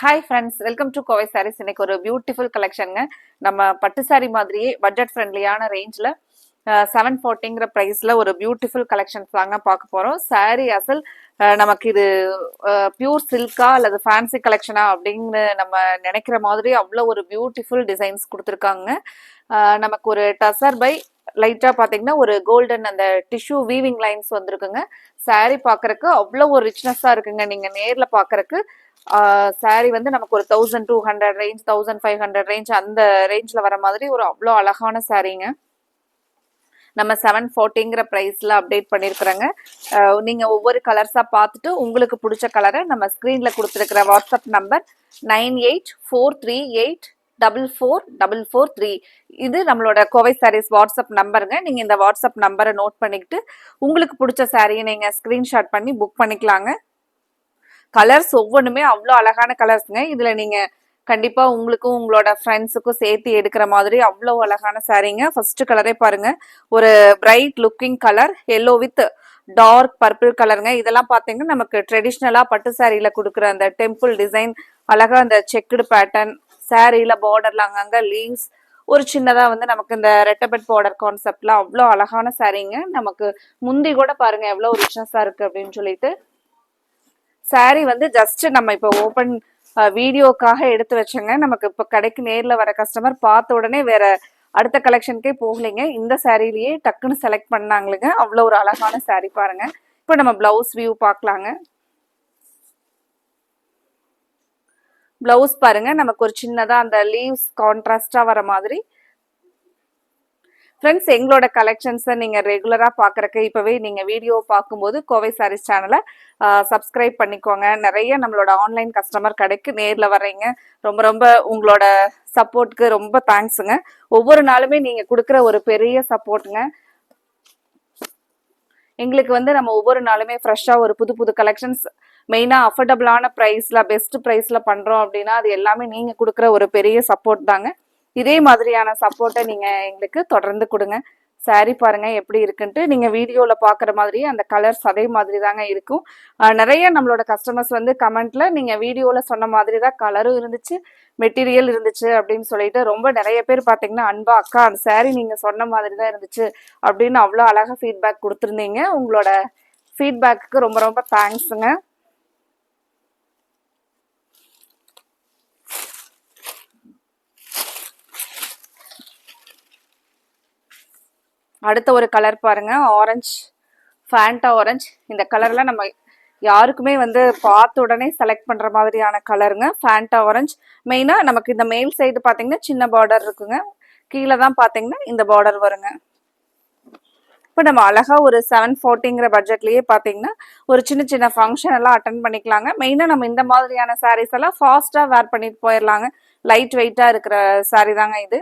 Hi friends, welcome to Kovai Sarees. இன்னைக்கு ஒரு beautiful கலெக்ஷனுங்க. நம்ம பட்டு சாரி மாதிரியே பட்ஜெட் ஃப்ரெண்ட்லியான ரேஞ்சில் 740ங்கிற ப்ரைஸில் ஒரு பியூட்டிஃபுல் கலெக்ஷன்ஸ் தாங்க பார்க்க போகிறோம். சாரீ அசல் நமக்கு இது பியூர் சில்கா அல்லது ஃபேன்சி கலெக்ஷனா அப்படின்னு நம்ம நினைக்கிற மாதிரி அவ்வளோ ஒரு பியூட்டிஃபுல் டிசைன்ஸ் கொடுத்துருக்காங்க. நமக்கு ஒரு டசர் பை லைட்டாக பார்த்தீங்கன்னா ஒரு கோல்டன் அந்த டிஷ்யூ வீவிங் லைன்ஸ் வந்திருக்குங்க. சாரீ பார்க்கறக்கு அவ்வளோ ஒரு ரிச்னஸாக இருக்குங்க. நீங்கள் நேரில் பார்க்கறக்கு சாரீ வந்து நமக்கு ஒரு 1200 ரேஞ்ச் 1500 ரேஞ்ச் அந்த ரேஞ்சில் வர மாதிரி ஒரு அவ்வளோ அழகான சாரீங்க. நம்ம 740ங்கிற ப்ரைஸில் அப்டேட் பண்ணியிருக்கிறோங்க. நீங்கள் ஒவ்வொரு கலர்ஸாக பார்த்துட்டு உங்களுக்கு பிடிச்ச கலரை நம்ம ஸ்க்ரீனில் கொடுத்துருக்கிற வாட்ஸ்அப் நம்பர் 9843844443 இது நம்மளோட கோவை சாரீஸ் வாட்ஸ்அப் நம்பருங்க. நீங்கள் இந்த வாட்ஸ்அப் நம்பரை நோட் பண்ணிக்கிட்டு உங்களுக்கு பிடிச்ச சாரியை நீங்கள் ஸ்க்ரீன்ஷாட் பண்ணி புக் பண்ணிக்கலாங்க. கலர்ஸ் ஒவ்வொன்றுமே அவ்வளோ அழகான கலர்ஸுங்க. இதில் நீங்கள் கண்டிப்பாக உங்களுக்கும் உங்களோட ஃப்ரெண்ட்ஸுக்கும் சேர்த்து எடுக்கிற மாதிரி அவ்வளோ அழகான சாரீங்க. ஃபர்ஸ்ட் கலரே பாருங்க, ஒரு bright looking colour yellow with dark purple கலருங்க. இதெல்லாம் பார்த்தீங்கன்னா நமக்கு ட்ரெடிஷ்னலாக பட்டு சாரியில் கொடுக்குற அந்த டெம்பிள் டிசைன், அழகாக அந்த செக்குடு பேட்டர்ன், சாரியில் பார்டர்ல அங்கங்கே லீவ்ஸ், ஒரு சின்னதாக வந்து நமக்கு இந்த ரெட்டபெட் பார்டர் கான்செப்ட்ல அவ்வளோ அழகான சாரீங்க. நமக்கு முந்தி கூட பாருங்க எவ்வளோ ரிச்னஸாக இருக்குது அப்படின்னு சொல்லிட்டு. சாரீ வந்து ஜஸ்ட் நம்ம இப்போ ஓப்பன் வீடியோக்காக எடுத்து வச்சோங்க. நமக்கு இப்போ கடைக்கு நேரில் வர கஸ்டமர் பார்த்த உடனே வேற அடுத்த கலெக்ஷனுக்கே போகலைங்க. இந்த சாரீலேயே டக்குன்னு செலக்ட் பண்ணாங்களுங்க. அவ்வளோ ஒரு அழகான சாரீ பாருங்க. இப்போ நம்ம பிளவுஸ் வியூ பார்க்கலாங்க. பிளவுஸ் பாருங்க, நமக்கு ஒரு சின்னதாக அந்த லீவ்ஸ் கான்ட்ராஸ்டாக வர மாதிரி. ஃப்ரெண்ட்ஸ், எங்களோட கலெக்ஷன்ஸை நீங்கள் ரெகுலராக பார்க்குறக்கு இப்போவே நீங்கள் வீடியோ பார்க்கும்போது கோவை சாரீஸ் சேனலை சப்ஸ்கிரைப் பண்ணிக்கோங்க. நிறைய நம்மளோட ஆன்லைன் கஸ்டமர் கடைக்கு நேரில் வர்றீங்க. ரொம்ப ரொம்ப உங்களோட சப்போர்ட்டுக்கு ரொம்ப தேங்க்ஸுங்க. ஒவ்வொரு நாளுமே நீங்கள் கொடுக்குற ஒரு பெரிய சப்போர்ட்டுங்க. எங்களுக்கு வந்து நம்ம ஒவ்வொரு நாளுமே ஃப்ரெஷ்ஷாக ஒரு புது புது கலெக்ஷன்ஸ் மெயினாக அஃபோர்டபுளான ப்ரைஸில் பெஸ்ட் ப்ரைஸில் பண்ணுறோம் அப்படின்னா அது எல்லாமே நீங்கள் கொடுக்குற ஒரு பெரிய சப்போர்ட் தாங்க. இதே மாதிரியான சப்போர்ட்டை நீங்கள் எங்களுக்கு தொடர்ந்து கொடுங்க. சாரீ பாருங்க எப்படி இருக்குன்ட்டு. நீங்கள் வீடியோவில் பார்க்குற மாதிரியே அந்த கலர்ஸ் அதே மாதிரி தாங்க இருக்கும். நிறைய நம்மளோட கஸ்டமர்ஸ் வந்து கமெண்ட்ல நீங்கள் வீடியோவில் சொன்ன மாதிரி தான் கலரும் இருந்துச்சு, மெட்டீரியல் இருந்துச்சு அப்படின்னு சொல்லிட்டு ரொம்ப நிறைய பேர் பார்த்தீங்கன்னா அன்பா அக்கா அந்த சாரீ நீங்கள் சொன்ன மாதிரி தான் இருந்துச்சு அப்படின்னு அவ்வளோ அழகாக ஃபீட்பேக் கொடுத்துருந்தீங்க. உங்களோட ஃபீட்பேக்கு ரொம்ப ரொம்ப தேங்க்ஸுங்க. அடுத்த ஒரு கலர் பாருங்க, ஆரஞ்சு, ஃபேண்டா ஆரஞ்சு. இந்த கலர்லாம் நம்ம யாருக்குமே வந்து பார்த்த உடனே செலக்ட் பண்ற மாதிரியான கலருங்க. ஃபேண்டா ஆரஞ்சு மெயினாக நமக்கு இந்த மேல் சைடு பார்த்தீங்கன்னா சின்ன பார்டர் இருக்குங்க, கீழே தான் பார்த்தீங்கன்னா இந்த பார்டர் வருங்க. இப்போ நம்ம அழகா ஒரு 740ங்கிற பட்ஜெட்லயே பார்த்தீங்கன்னா ஒரு சின்ன சின்ன ஃபங்க்ஷன் எல்லாம் அட்டன் பண்ணிக்கலாங்க. மெயினாக நம்ம இந்த மாதிரியான சாரீஸ் எல்லாம் ஃபாஸ்ட்டாக வேர் பண்ணிட்டு போயிடலாங்க. லைட் வெயிட்டாக இருக்கிற சாரீ தாங்க இது.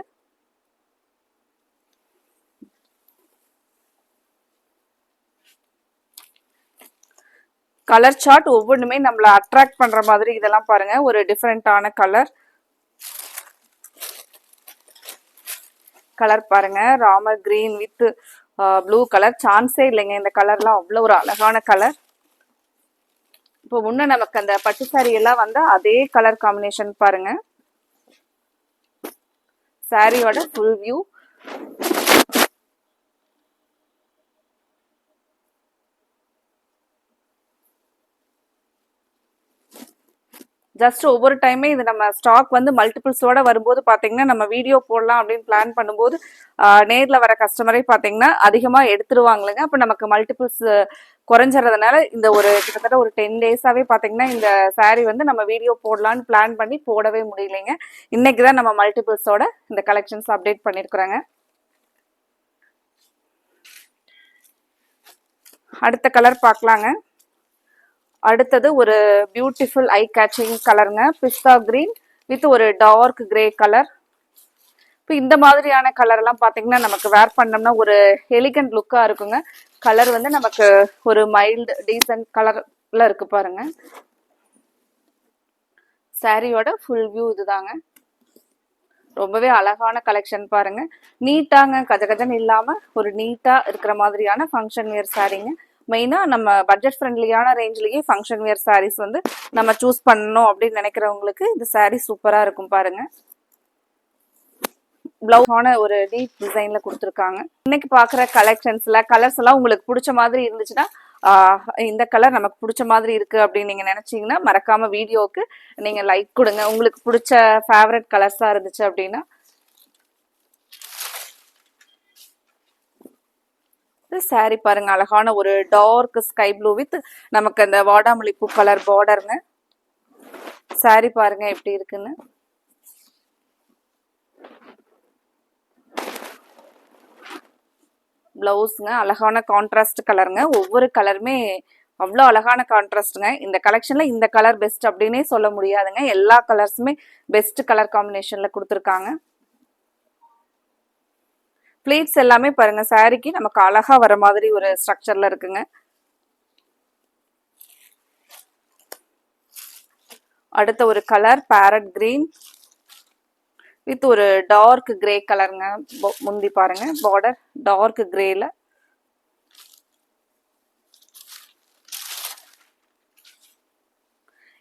கலர் சார்ட் ஒவ்வொன்றுமே நம்மளை அட்ராக்ட் பண்ற மாதிரி. இதெல்லாம் பாருங்க, ஒரு டிஃப்ரெண்டான கலர். கலர் பாருங்க, Ramar green with blue colour. சான்ஸே இல்லைங்க, இந்த கலர்லாம் அவ்வளோ ஒரு அழகான கலர். இப்போ முன்ன நமக்கு அந்த பட்டு சாரி எல்லாம் வந்து அதே கலர் காம்பினேஷன் பாருங்க. சாரியோட ஃபுல் வியூ. ஜஸ்ட் ஒவ்வொரு டைமே இது நம்ம ஸ்டாக் வந்து மல்டிபிள்ஸோட வரும்போது பார்த்தீங்கன்னா நம்ம வீடியோ போடலாம் அப்படின்னு பிளான் பண்ணும்போது நேரில் வர கஸ்டமரே பார்த்தீங்கன்னா அதிகமாக எடுத்துருவாங்களுங்க. அப்போ நமக்கு மல்டிபிள்ஸ் குறைஞ்சிறதுனால இந்த ஒரு கிட்டத்தட்ட ஒரு 10 டேஸாகவே பார்த்தீங்கன்னா இந்த சாரீ வந்து நம்ம வீடியோ போடலான்னு பிளான் பண்ணி போடவே முடியலைங்க. இன்னைக்கு தான் நம்ம மல்டிபிள்ஸோட இந்த கலெக்ஷன்ஸ் அப்டேட் பண்ணியிருக்கிறோங்க. அடுத்த கலர் பார்க்கலாங்க. அடுத்தது ஒரு பியூட்டிஃபுல் ஐ கேச்சிங் கலருங்க, பிஸ்தா கிரீன் வித் ஒரு டார்க் கிரே கலர். இப்போ இந்த மாதிரியான கலர் எல்லாம் பார்த்தீங்கன்னா நமக்கு வேர் பண்ணோம்னா ஒரு எலிகண்ட் லுக்காக இருக்குங்க. கலர் வந்து நமக்கு ஒரு மைல்டு டீசன்ட் கலர்ல இருக்கு பாருங்க. சாரியோட ஃபுல் வியூ இதுதாங்க. ரொம்பவே அழகான கலெக்ஷன் பாருங்க. நீட்டாங்க, கஜகஜன்னு இல்லாம ஒரு நீட்டா இருக்கிற மாதிரியான ஃபங்க்ஷன் வேர் சாரீங்க. மெயினா நம்ம பட்ஜெட் ஃப்ரெண்ட்லியான ரேஞ்ச்லயே ஃபங்க்ஷன் வேர் சாரீஸ் வந்து நம்ம சூஸ் பண்ணணும் அப்படின்னு நினைக்கிறவங்களுக்கு இந்த சாரீ சூப்பரா இருக்கும் பாருங்க. பிளவுஸான ஒரு டீப் டிசைன்ல கொடுத்துருக்காங்க. இன்னைக்கு பாக்குற கலெக்ஷன்ஸ்ல கலர்ஸ் எல்லாம் உங்களுக்கு பிடிச்ச மாதிரி இருந்துச்சுன்னா இந்த கலர் நமக்கு பிடிச்ச மாதிரி இருக்கு அப்படின்னு நீங்க நினைச்சீங்கன்னா மறக்காம வீடியோவுக்கு நீங்க லைக் கொடுங்க. உங்களுக்கு பிடிச்ச ஃபேவரட் கலர்ஸா இருந்துச்சு அப்படின்னா. சாரி பாருங்க, அழகான ஒரு டார்க் ஸ்கை ப்ளூ வித் நமக்கு அந்த வாடாமல்லி பூ கலர் பார்டருங்க. சாரி பாருங்க எப்படி இருக்குன்னு. பிளவுஸ்ங்க அழகான கான்ட்ராஸ்ட் கலருங்க. ஒவ்வொரு கலருமே அவ்வளோ அழகான கான்ட்ராஸ்ட்ங்க. இந்த கலெக்ஷன்ல இந்த கலர் பெஸ்ட் அப்படின்னே சொல்ல முடியாதுங்க. எல்லா கலர்ஸுமே பெஸ்ட் கலர் காம்பினேஷன்ல கொடுத்துருக்காங்க. பிளேட்ஸ் எல்லாமே பாருங்க சாரிக்கு நமக்கு அழகா வர மாதிரி ஒரு ஸ்ட்ரக்சர்ல இருக்குங்க. அடுத்த ஒரு கலர் பேரட் கிரீன் வித் ஒரு டார்க் கிரே கலருங்க. முந்தி பாருங்க பார்டர் டார்க் கிரேல.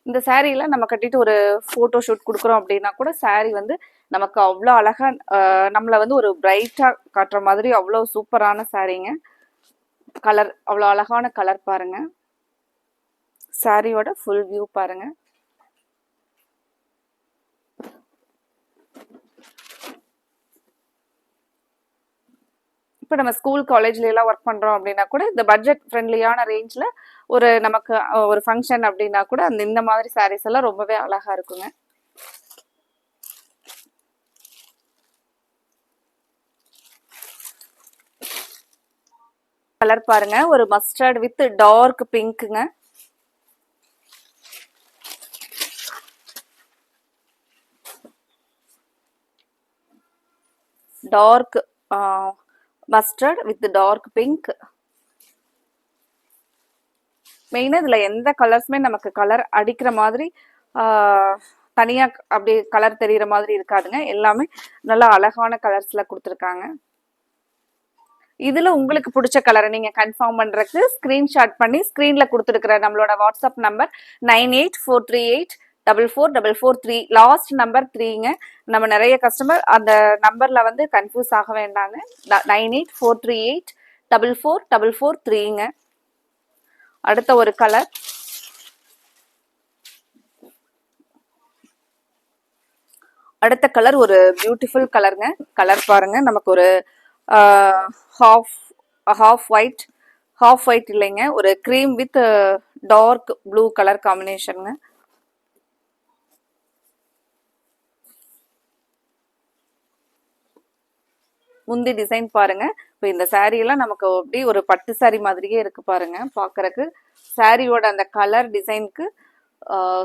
இந்த சாரீல நம்ம கட்டிட்டு ஒரு போட்டோ ஷூட் கொடுக்குறோம் அப்படின்னா கூட சாரீ வந்து நமக்கு அவ்வளோ அழகா நம்மளை வந்து ஒரு பிரைட்டா காட்டுற மாதிரி அவ்வளோ சூப்பரான சாரீங்க. கலர் அவ்வளோ அழகான கலர் பாருங்க. சாரியோட ஃபுல் வியூ பாருங்க. இப்போ நம்ம ஸ்கூல் காலேஜ்ல எல்லாம் ஒர்க் பண்றோம் அப்படின்னா கூட இந்த பட்ஜெட் ஃப்ரெண்ட்லியான ரேஞ்ச்ல ஒரு நமக்கு ஒரு ஃபங்க்ஷன் அப்படின்னா கூட இந்த மாதிரி சாரீஸ் எல்லாம் ரொம்பவே அழகா இருக்குங்க. கலர் பாருங்க ஒரு மஸ்டர்ட் வித் டார்க் பிங்க்குங்க. Dark mustard with dark pink. மெயினா இதுல எந்த கலர்ஸுமே நமக்கு கலர் அடிக்கிற மாதிரி தனியா அப்படி கலர் தெரியுற மாதிரி இருக்காதுங்க. எல்லாமே நல்லா அழகான கலர்ஸ்ல கொடுத்துருக்காங்க. இதுல உங்களுக்கு பிடிச்ச கலரை நீங்க கன்ஃபார்ம் பண்றதுக்கு ஸ்கிரீன்ஷாட் பண்ணி ஸ்கிரீன்ல கொடுத்துருக்கிற நம்மளோட வாட்ஸ்அப் நம்பர் 9843844443 லாஸ்ட் நம்பர் 3ங்க. நம்ம நிறைய கஸ்டமர் அந்த நம்பர்ல வந்து கன்ஃபியூஸ் ஆக வேண்டாங்க. 9843844443ங்க. அடுத்த ஒரு கலர் அடுத்த கலர் ஒரு பியூட்டிஃபுல் கலருங்க. கலர் பாருங்க நமக்கு ஒரு ஹாஃப் ஒயிட் இல்லைங்க, ஒரு cream with dark blue colour காம்பினேஷனுங்க. முந்தி டிசைன் பாருங்க. இப்போ இந்த சாரீ எல்லாம் நமக்கு அப்படி ஒரு பட்டு சாரீ மாதிரியே இருக்கு பாருங்க பாக்குறதுக்கு. சாரியோட அந்த கலர் டிசைனுக்கு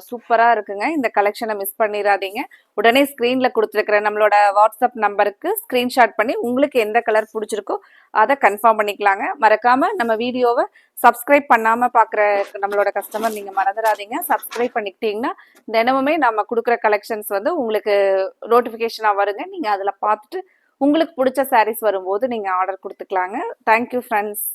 சூப்பரா இருக்குங்க. இந்த கலெக்ஷனை மிஸ் பண்ணிடாதீங்க. உடனே ஸ்கிரீன்ல கொடுத்துருக்கிற நம்மளோட வாட்ஸ்அப் நம்பருக்கு ஸ்கிரீன்ஷாட் பண்ணி உங்களுக்கு எந்த கலர் பிடிச்சிருக்கோ அதை கன்ஃபார்ம் பண்ணிக்கலாங்க. மறக்காம நம்ம வீடியோவை சப்ஸ்கிரைப் பண்ணாம பாக்குற நம்மளோட கஸ்டமர் நீங்க மறந்துடாதீங்க. சப்ஸ்கிரைப் பண்ணிக்கிட்டீங்கன்னா தினமுமே நம்ம கொடுக்குற கலெக்ஷன்ஸ் வந்து உங்களுக்கு நோட்டிபிகேஷனா வருங்க. நீங்க அதுல பார்த்துட்டு உங்களுக்கு பிடிச்ச சாரீஸ் வரும்போது நீங்க ஆர்டர் கொடுத்துக்கலாங்க. Thank you friends.